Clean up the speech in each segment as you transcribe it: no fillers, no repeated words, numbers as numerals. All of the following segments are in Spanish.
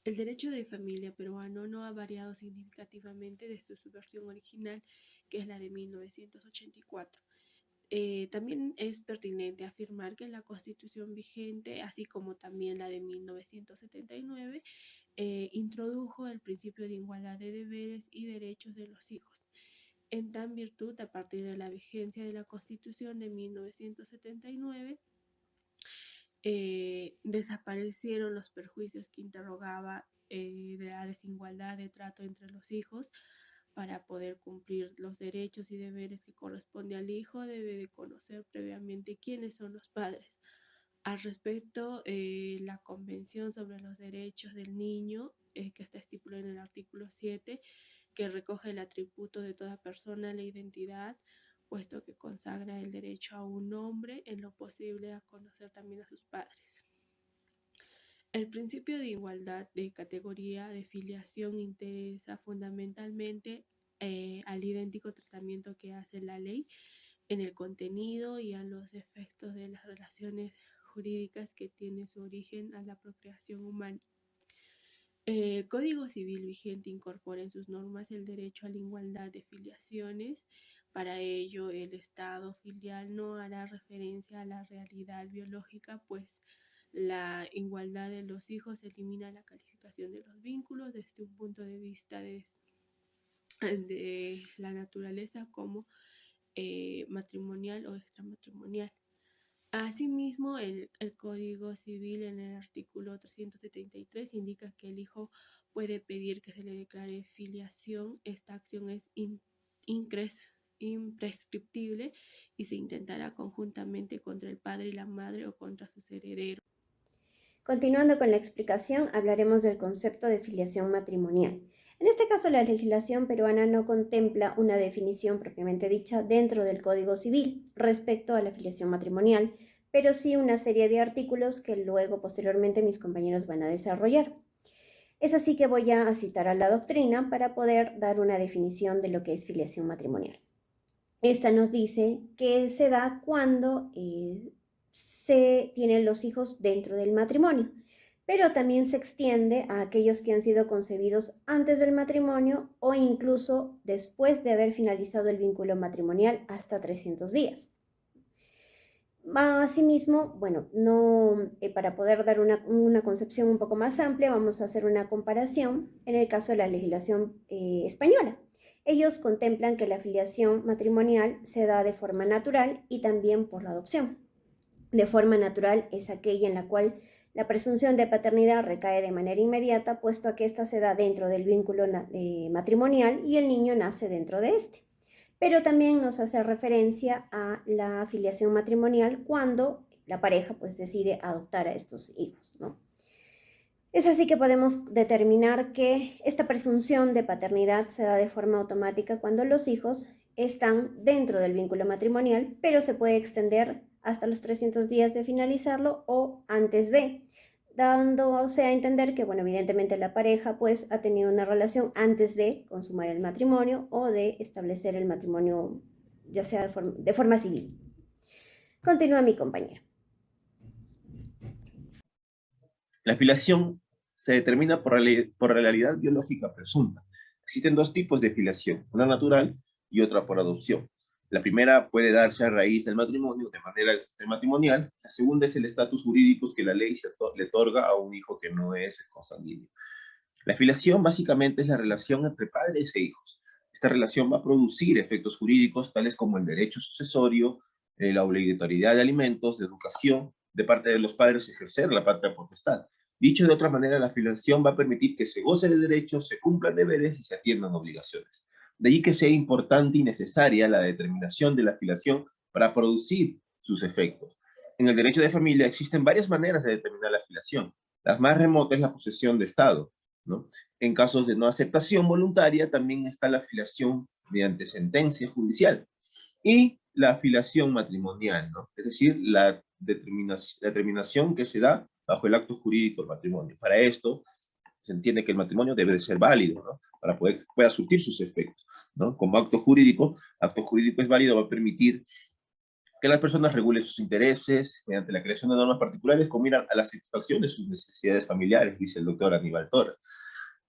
El derecho de familia peruano no ha variado significativamente desde su versión original, que es la de 1984. También es pertinente afirmar que la Constitución vigente, así como también la de 1979, introdujo el principio de igualdad de deberes y derechos de los hijos. En tan virtud, a partir de la vigencia de la Constitución de 1979, desaparecieron los perjuicios que interrogaba de la desigualdad de trato entre los hijos. Para poder cumplir los derechos y deberes que corresponde al hijo, debe de conocer previamente quiénes son los padres. Al respecto, la Convención sobre los Derechos del Niño, que está estipulada en el artículo 7, que recoge el atributo de toda persona, la identidad, puesto que consagra el derecho a un hombre en lo posible a conocer también a sus padres. El principio de igualdad de categoría de filiación interesa fundamentalmente al idéntico tratamiento que hace la ley en el contenido y a los efectos de las relaciones jurídicas que tiene su origen a la procreación humana. El Código Civil vigente incorpora en sus normas el derecho a la igualdad de filiaciones. Para ello, el Estado filial no hará referencia a la realidad biológica, pues la igualdad de los hijos elimina la calificación de los vínculos desde un punto de vista de la naturaleza como matrimonial o extramatrimonial. Asimismo, el Código Civil en el artículo 373 indica que el hijo puede pedir que se le declare filiación. Esta acción es imprescriptible y se intentará conjuntamente contra el padre y la madre o contra sus herederos. Continuando con la explicación, hablaremos del concepto de filiación matrimonial. En este caso, la legislación peruana no contempla una definición propiamente dicha dentro del Código Civil respecto a la filiación matrimonial, pero sí una serie de artículos que luego, posteriormente, mis compañeros van a desarrollar. Es así que voy a citar a la doctrina para poder dar una definición de lo que es filiación matrimonial. Esta nos dice que se da cuando se tienen los hijos dentro del matrimonio, pero también se extiende a aquellos que han sido concebidos antes del matrimonio o incluso después de haber finalizado el vínculo matrimonial hasta 300 días. Asimismo, bueno, para poder dar una concepción un poco más amplia, vamos a hacer una comparación en el caso de la legislación española. Ellos contemplan que la filiación matrimonial se da de forma natural y también por la adopción. De forma natural es aquella en la cual la presunción de paternidad recae de manera inmediata, puesto a que ésta se da dentro del vínculo matrimonial y el niño nace dentro de este. Pero también nos hace referencia a la filiación matrimonial cuando la pareja pues decide adoptar a estos hijos, ¿no? Es así que podemos determinar que esta presunción de paternidad se da de forma automática cuando los hijos están dentro del vínculo matrimonial, pero se puede extender hasta los 300 días de finalizarlo o antes de, dándose a entender que, bueno, evidentemente la pareja pues ha tenido una relación antes de consumar el matrimonio o de establecer el matrimonio, ya sea de forma civil. Continúa mi compañero. La filiación se determina por la realidad biológica presunta. Existen dos tipos de filiación, una natural y otra por adopción. La primera puede darse a raíz del matrimonio de manera extramatrimonial. La segunda es el estatus jurídico que la ley le otorga a un hijo que no es consanguíneo. La filiación básicamente es la relación entre padres e hijos. Esta relación va a producir efectos jurídicos tales como el derecho sucesorio, la obligatoriedad de alimentos, de educación, de parte de los padres ejercer la patria potestad. Dicho de otra manera, la filiación va a permitir que se goce de derechos, se cumplan deberes y se atiendan obligaciones. De allí que sea importante y necesaria la determinación de la filiación para producir sus efectos. En el derecho de familia existen varias maneras de determinar la filiación. La más remota es la posesión de Estado, ¿no? En casos de no aceptación voluntaria también está la filiación mediante sentencia judicial y la filiación matrimonial, ¿no? Es decir, la determinación que se da bajo el acto jurídico del matrimonio. Para esto se entiende que el matrimonio debe de ser válido, ¿no? Para que pueda surtir sus efectos, ¿no? Como acto jurídico es válido, va a permitir que que las personas regulen sus intereses mediante la creación de normas particulares con mira a la satisfacción de sus necesidades familiares, dice el doctor Aníbal Torres.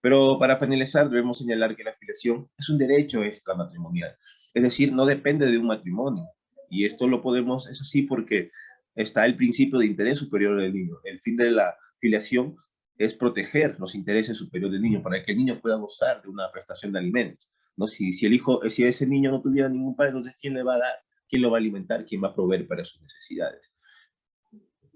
Pero para finalizar, debemos señalar que la filiación es un derecho extramatrimonial, es decir, no depende de un matrimonio. Y esto lo podemos, es así porque está el principio de interés superior del niño. El fin de la filiación es proteger los intereses superiores del niño para que el niño pueda gozar de una prestación de alimentos. ¿No? Si ese niño no tuviera ningún padre, entonces ¿quién le va a dar? ¿Quién lo va a alimentar? ¿Quién va a proveer para sus necesidades?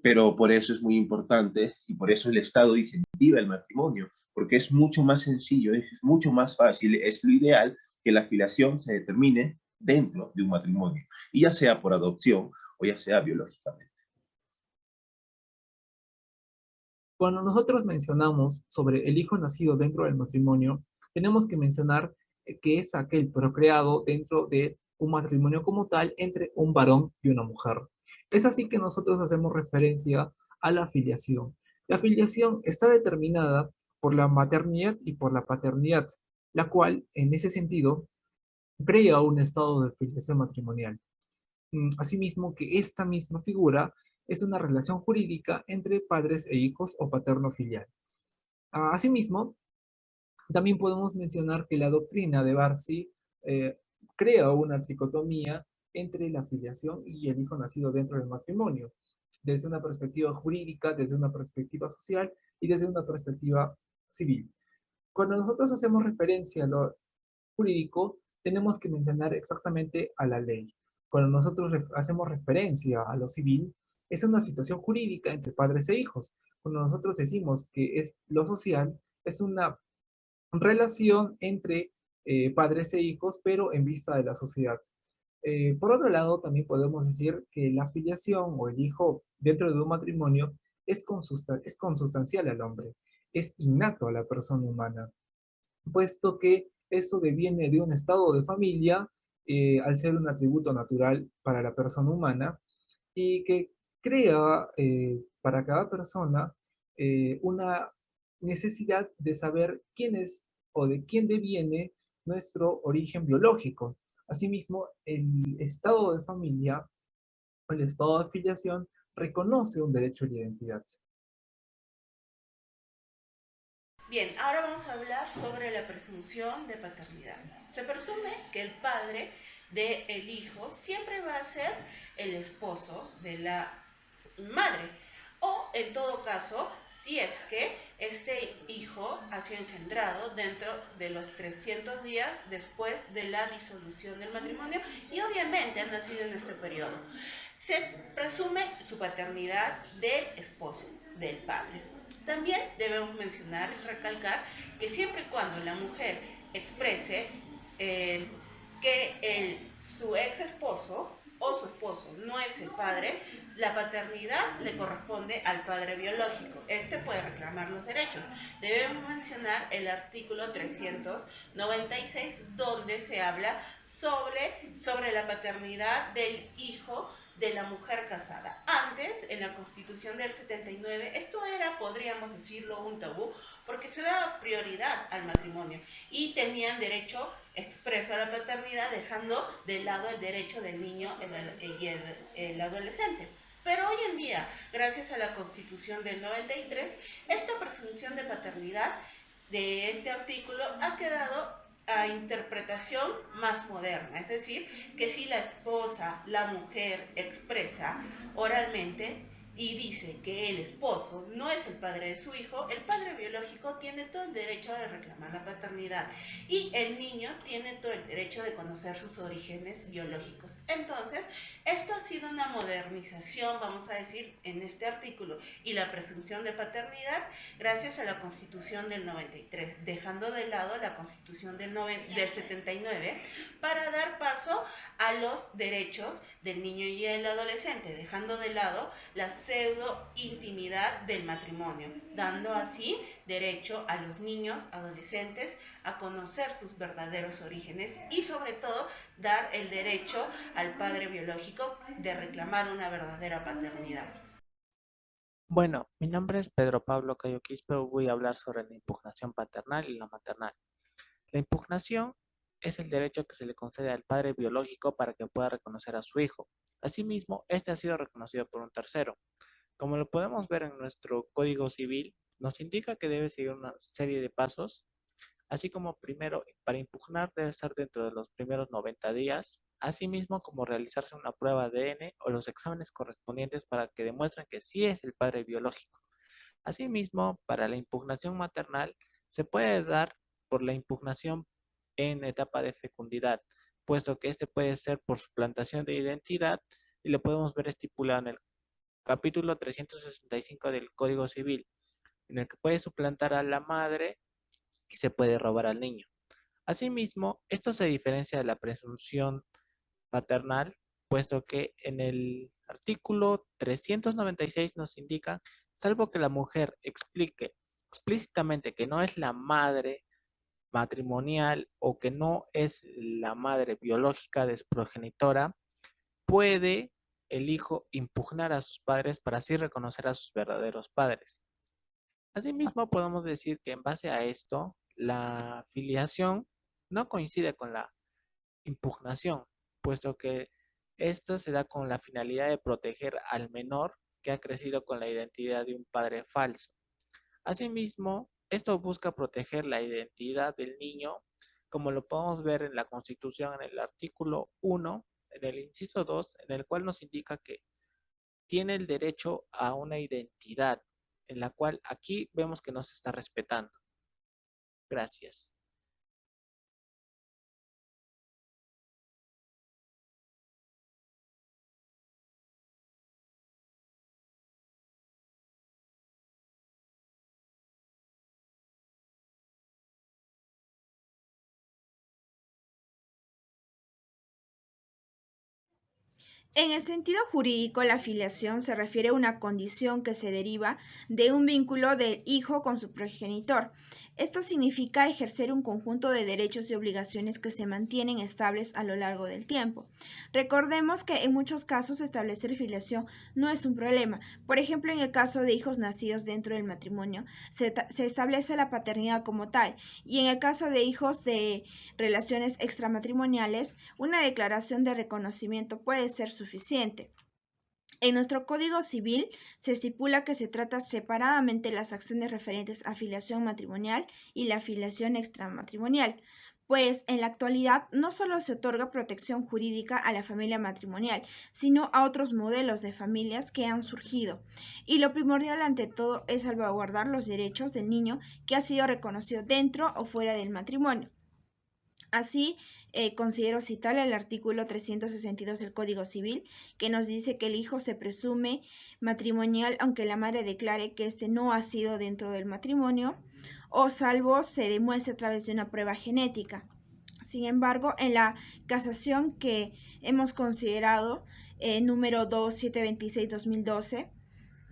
Pero por eso es muy importante y por eso el Estado incentiva el matrimonio, porque es mucho más sencillo, es mucho más fácil, es lo ideal que la filiación se determine dentro de un matrimonio, y ya sea por adopción o ya sea biológicamente. Cuando nosotros mencionamos sobre el hijo nacido dentro del matrimonio, tenemos que mencionar que es aquel procreado dentro de un matrimonio como tal entre un varón y una mujer. Es así que nosotros hacemos referencia a la filiación. La filiación está determinada por la maternidad y por la paternidad, la cual, en ese sentido, crea un estado de filiación matrimonial. Asimismo, que esta misma figura es una relación jurídica entre padres e hijos o paterno-filial. Asimismo, también podemos mencionar que la doctrina de Barsi crea una tricotomía entre la filiación y el hijo nacido dentro del matrimonio, desde una perspectiva jurídica, desde una perspectiva social y desde una perspectiva civil. Cuando nosotros hacemos referencia a lo jurídico, tenemos que mencionar exactamente a la ley. Cuando nosotros hacemos referencia a lo civil, es una situación jurídica entre padres e hijos. Cuando nosotros decimos que es lo social, es una relación entre padres e hijos, pero en vista de la sociedad. Por otro lado, también podemos decir que la filiación o el hijo dentro de un matrimonio es consustancial al hombre, es innato a la persona humana, puesto que eso deviene de un estado de familia al ser un atributo natural para la persona humana y que crea para cada persona una necesidad de saber quién es o de quién deviene nuestro origen biológico. Asimismo, el estado de familia, el estado de filiación, reconoce un derecho de identidad. Bien, ahora vamos a hablar sobre la presunción de paternidad. Se presume que el padre del hijo siempre va a ser el esposo de la madre, o en todo caso, si es que este hijo ha sido engendrado dentro de los 300 días después de la disolución del matrimonio y obviamente ha nacido en este periodo. Se presume su paternidad del esposo, del padre. También debemos mencionar y recalcar que siempre y cuando la mujer exprese que su ex esposo o su esposo no es el padre, la paternidad le corresponde al padre biológico. Este puede reclamar los derechos. Debemos mencionar el artículo 396, donde se habla sobre la paternidad del hijo de la mujer casada. Antes, en la Constitución del 79, esto era, podríamos decirlo, un tabú, porque se daba prioridad al matrimonio y tenían derecho expreso a la paternidad, dejando de lado el derecho del niño y el adolescente. Pero hoy en día, gracias a la Constitución del 93, esta presunción de paternidad de este artículo ha quedado a interpretación más moderna, es decir, que si la esposa, la mujer expresa oralmente y dice que el esposo no es el padre de su hijo, el padre biológico tiene todo el derecho de reclamar la paternidad y el niño tiene todo el derecho de conocer sus orígenes biológicos. Entonces, esto ha sido una modernización, vamos a decir, en este artículo y la presunción de paternidad gracias a la Constitución del 93, dejando de lado la Constitución del 79 para dar paso a los derechos del niño y el adolescente, dejando de lado la pseudo intimidad del matrimonio, dando así derecho a los niños, adolescentes, a conocer sus verdaderos orígenes y sobre todo dar el derecho al padre biológico de reclamar una verdadera paternidad. Bueno, mi nombre es Pedro Pablo Cayo Quispe, voy a hablar sobre la impugnación paternal y la maternal. La impugnación es el derecho que se le concede al padre biológico para que pueda reconocer a su hijo. Asimismo, este ha sido reconocido por un tercero. Como lo podemos ver en nuestro Código Civil, nos indica que debe seguir una serie de pasos, así como primero, para impugnar debe ser dentro de los primeros 90 días, asimismo como realizarse una prueba de ADN o los exámenes correspondientes para que demuestren que sí es el padre biológico. Asimismo, para la impugnación maternal, se puede dar por la impugnación en etapa de fecundidad, puesto que este puede ser por suplantación de identidad y lo podemos ver estipulado en el capítulo 365 del Código Civil, en el que puede suplantar a la madre y se puede robar al niño. Asimismo, esto se diferencia de la presunción paternal, puesto que en el artículo 396 nos indica, salvo que la mujer explique explícitamente que no es la madre matrimonial o que no es la madre biológica de su progenitora, puede el hijo impugnar a sus padres para así reconocer a sus verdaderos padres. Asimismo, podemos decir que en base a esto, la filiación no coincide con la impugnación, puesto que esto se da con la finalidad de proteger al menor que ha crecido con la identidad de un padre falso. Asimismo, esto busca proteger la identidad del niño, como lo podemos ver en la Constitución en el artículo 1, en el inciso 2, en el cual nos indica que tiene el derecho a una identidad, en la cual aquí vemos que no se está respetando. Gracias. En el sentido jurídico, la filiación se refiere a una condición que se deriva de un vínculo del hijo con su progenitor. Esto significa ejercer un conjunto de derechos y obligaciones que se mantienen estables a lo largo del tiempo. Recordemos que en muchos casos establecer filiación no es un problema. Por ejemplo, en el caso de hijos nacidos dentro del matrimonio, se establece la paternidad como tal, y en el caso de hijos de relaciones extramatrimoniales, una declaración de reconocimiento puede ser suficiente. En nuestro Código Civil se estipula que se trata separadamente las acciones referentes a filiación matrimonial y la filiación extramatrimonial, pues en la actualidad no solo se otorga protección jurídica a la familia matrimonial, sino a otros modelos de familias que han surgido. Y lo primordial ante todo es salvaguardar los derechos del niño que ha sido reconocido dentro o fuera del matrimonio. Así, considero citar el artículo 362 del Código Civil, que nos dice que el hijo se presume matrimonial aunque la madre declare que éste no ha sido dentro del matrimonio, o salvo se demuestre a través de una prueba genética. Sin embargo, en la casación que hemos considerado, número 2726-2012,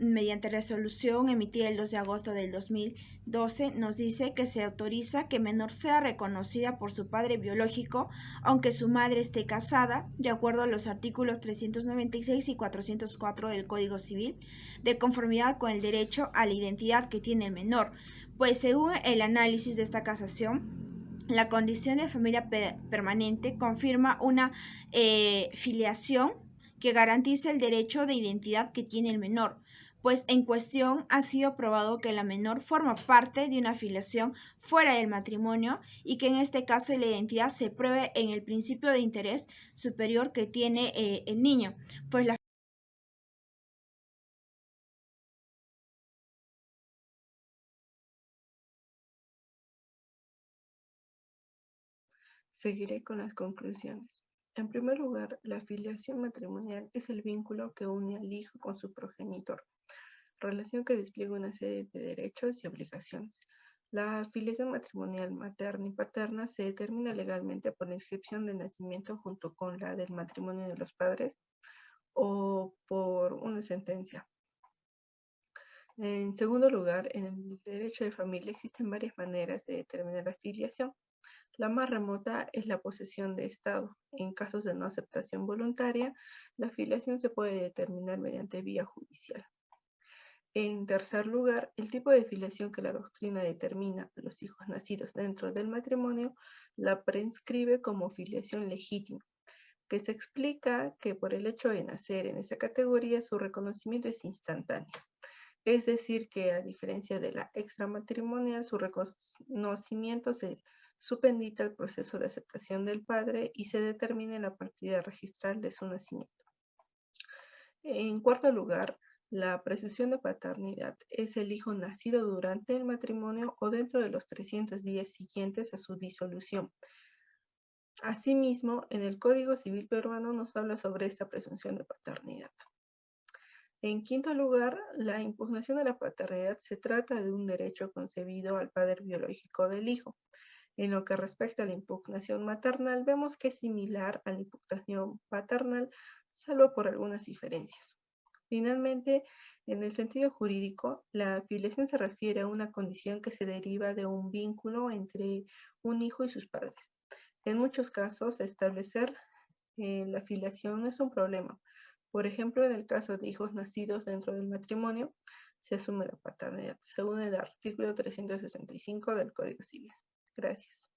mediante resolución emitida el 2 de agosto del 2012, nos dice que se autoriza que menor sea reconocida por su padre biológico, aunque su madre esté casada, de acuerdo a los artículos 396 y 404 del Código Civil, de conformidad con el derecho a la identidad que tiene el menor, pues según el análisis de esta casación, la condición de familia permanente confirma una filiación que garantiza el derecho de identidad que tiene el menor, pues en cuestión ha sido probado que la menor forma parte de una filiación fuera del matrimonio y que en este caso la identidad se pruebe en el principio de interés superior que tiene el niño, pues la Seguiré con las conclusiones. En primer lugar, la filiación matrimonial es el vínculo que une al hijo con su progenitor, relación que despliega una serie de derechos y obligaciones. La filiación matrimonial materna y paterna se determina legalmente por la inscripción de nacimiento junto con la del matrimonio de los padres o por una sentencia. En segundo lugar, en el derecho de familia existen varias maneras de determinar la filiación. La más remota es la posesión de Estado. En casos de no aceptación voluntaria, la filiación se puede determinar mediante vía judicial. En tercer lugar, el tipo de filiación que la doctrina determina a los hijos nacidos dentro del matrimonio la prescribe como filiación legítima, que se explica que por el hecho de nacer en esa categoría, su reconocimiento es instantáneo. Es decir, que a diferencia de la extramatrimonial, su reconocimiento se supedita al proceso de aceptación del padre y se determina en la partida registral de su nacimiento. En cuarto lugar, la presunción de paternidad es el hijo nacido durante el matrimonio o dentro de los 300 días siguientes a su disolución. Asimismo, en el Código Civil peruano nos habla sobre esta presunción de paternidad. En quinto lugar, la impugnación de la paternidad se trata de un derecho concebido al padre biológico del hijo. En lo que respecta a la impugnación maternal, vemos que es similar a la impugnación paternal, salvo por algunas diferencias. Finalmente, en el sentido jurídico, la filiación se refiere a una condición que se deriva de un vínculo entre un hijo y sus padres. En muchos casos, establecer la filiación no es un problema. Por ejemplo, en el caso de hijos nacidos dentro del matrimonio, se asume la paternidad, según el artículo 365 del Código Civil. Gracias.